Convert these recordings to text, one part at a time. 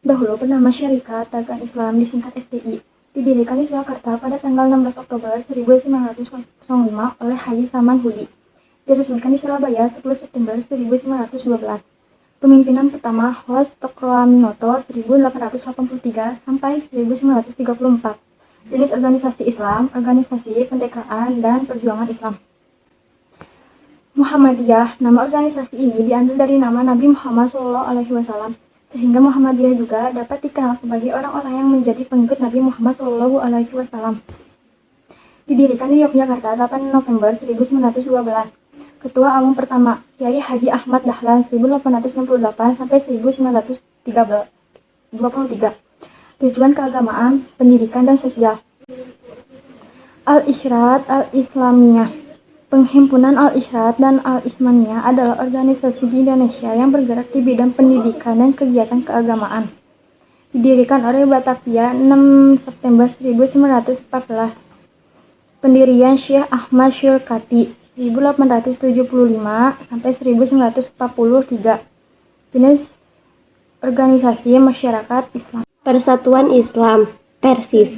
Dahulu bernama Syarikat Dagang Islam disingkat SDI, didirikan di Surakarta pada tanggal 16 Oktober 1905 oleh Haji Saman Hudi. Diresmikan di Surabaya 10 September 1912. Pemimpinan pertama Hos Tokroaminoto 1883 sampai 1934. Jenis organisasi Islam, organisasi pendekaan dan perjuangan Islam. Muhammadiyah, nama organisasi ini diambil dari nama Nabi Muhammad SAW, sehingga Muhammadiyah juga dapat dikenal sebagai orang-orang yang menjadi pengikut Nabi Muhammad SAW. Didirikan di Yogyakarta 8 November 1912. Ketua Umum pertama, Kiai Haji Ahmad Dahlan 1868 sampai 1923. Tujuan keagamaan, pendidikan, dan sosial. Al-Isyrat Al-Islamiyah. Penghimpunan Al-Isyrat dan Al-Islamiyah adalah organisasi di Indonesia yang bergerak di bidang pendidikan dan kegiatan keagamaan. Didirikan oleh Batavia 6 September 1914. Pendirian Syekh Ahmad Syurkati 1875 sampai 1943. Jenis organisasi masyarakat Islam. Persatuan Islam Persis.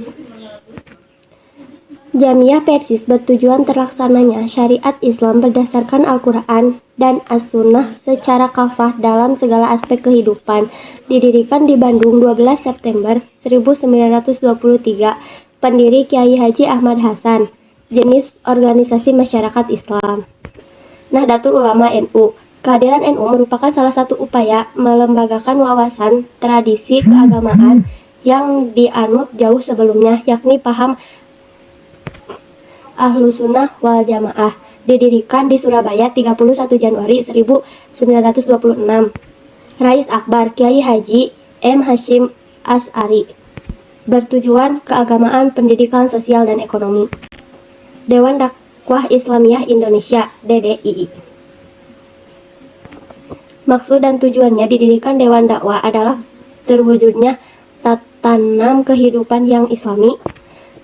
Jamiah Persis bertujuan terlaksananya syariat Islam berdasarkan Al-Quran dan As-Sunnah secara kafah dalam segala aspek kehidupan. Didirikan di Bandung 12 September 1923. Pendiri Kiai Haji Ahmad Hasan. Jenis organisasi masyarakat Islam. Nahdlatul Ulama NU. Kehadiran NU merupakan salah satu upaya melembagakan wawasan tradisi keagamaan yang dianut jauh sebelumnya, yakni paham Ahlussunnah wal Jamaah. Didirikan di Surabaya 31 Januari 1926. Rais Akbar Kiai Haji M. Hashim As'ari. Bertujuan keagamaan, pendidikan, sosial, dan ekonomi. Dewan Dakwah Islamiyah Indonesia DDII. Maksud dan tujuannya didirikan Dewan Dakwah adalah terwujudnya tatanan kehidupan yang islami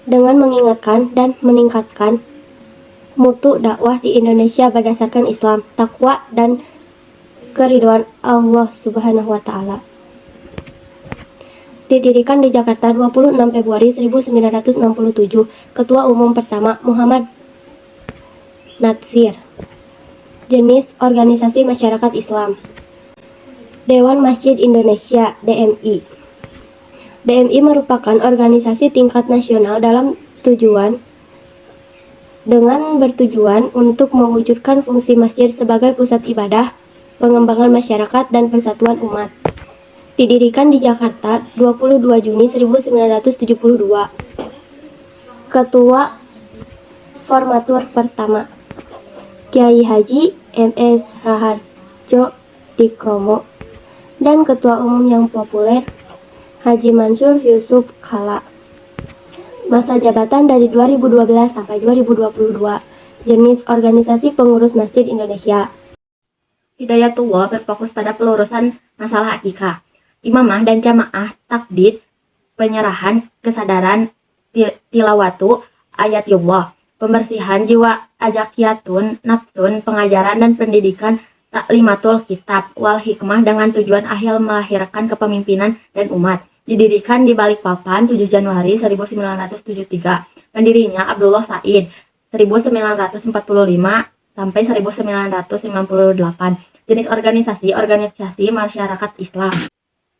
dengan mengingatkan dan meningkatkan mutu dakwah di Indonesia berdasarkan Islam, takwa, dan keridhaan Allah Subhanahu wa Ta'ala. Didirikan di Jakarta 26 Februari 1967. Ketua Umum pertama Muhammad Natsir. Jenis organisasi masyarakat Islam. Dewan Masjid Indonesia DMI. DMI merupakan organisasi tingkat nasional dengan bertujuan untuk mewujudkan fungsi masjid sebagai pusat ibadah, pengembangan masyarakat, dan persatuan umat. Didirikan di Jakarta 22 Juni 1972. Ketua Formatur pertama Kiai Haji MS Raharjo Dikromo, dan Ketua Umum yang populer Haji Mansur Yusuf Kala. Masa jabatan dari 2012 sampai 2022. Jenis organisasi pengurus Masjid Indonesia. Hidayatullah berfokus pada pelurusan masalah akikah, imamah dan jamaah, takdid, penyerahan, kesadaran, tilawatu, ayatullah, pembersihan jiwa, ajakiyatun, nafsun, pengajaran dan pendidikan, taklimatul kitab, wal hikmah dengan tujuan akhir melahirkan kepemimpinan dan umat. Didirikan di Balikpapan 7 Januari 1973. Pendirinya Abdullah Said 1945 sampai 1998. Jenis organisasi masyarakat Islam.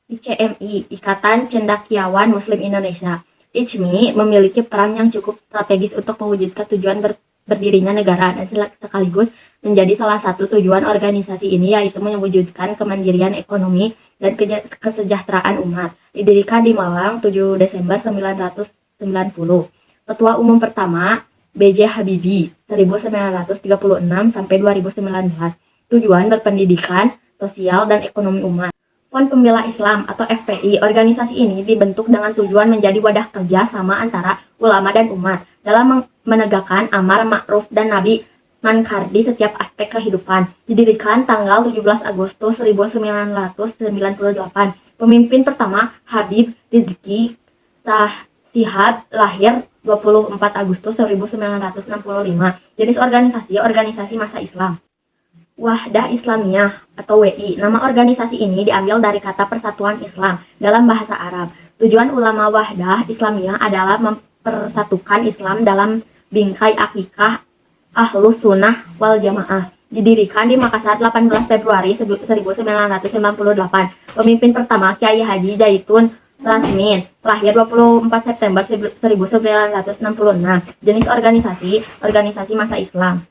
ICMI, Ikatan Cendakiawan Muslim Indonesia. ICMI memiliki peran yang cukup strategis untuk mewujudkan tujuan berdirinya negara dan sekaligus menjadi salah satu tujuan organisasi ini, yaitu mewujudkan kemandirian ekonomi dan kesejahteraan umat. Didirikan di Malang 7 Desember 1990. Ketua Umum pertama B.J. Habibie 1936 sampai 2019. Tujuan berpendidikan, sosial, dan ekonomi umat. Front Pembela Islam atau FPI, organisasi ini dibentuk dengan tujuan menjadi wadah kerja sama antara ulama dan umat dalam menegakkan amar ma'ruf dan nahi munkar di setiap aspek kehidupan. Didirikan tanggal 17 Agustus 1998. Pemimpin pertama Habib Rizki Shihab, lahir 24 Agustus 1965. Jenis organisasi masa Islam. Wahdah Islamiyah atau WI. Nama organisasi ini diambil dari kata Persatuan Islam dalam bahasa Arab. Tujuan ulama Wahdah Islamiyah adalah mempersatukan Islam dalam bingkai akikah Ahlus Sunnah wal Jamaah. Didirikan di Makassar 18 Februari 1998. Pemimpin pertama Kiai Haji Zaitun Lasmin, lahir 24 September 1966. Jenis organisasi masa Islam.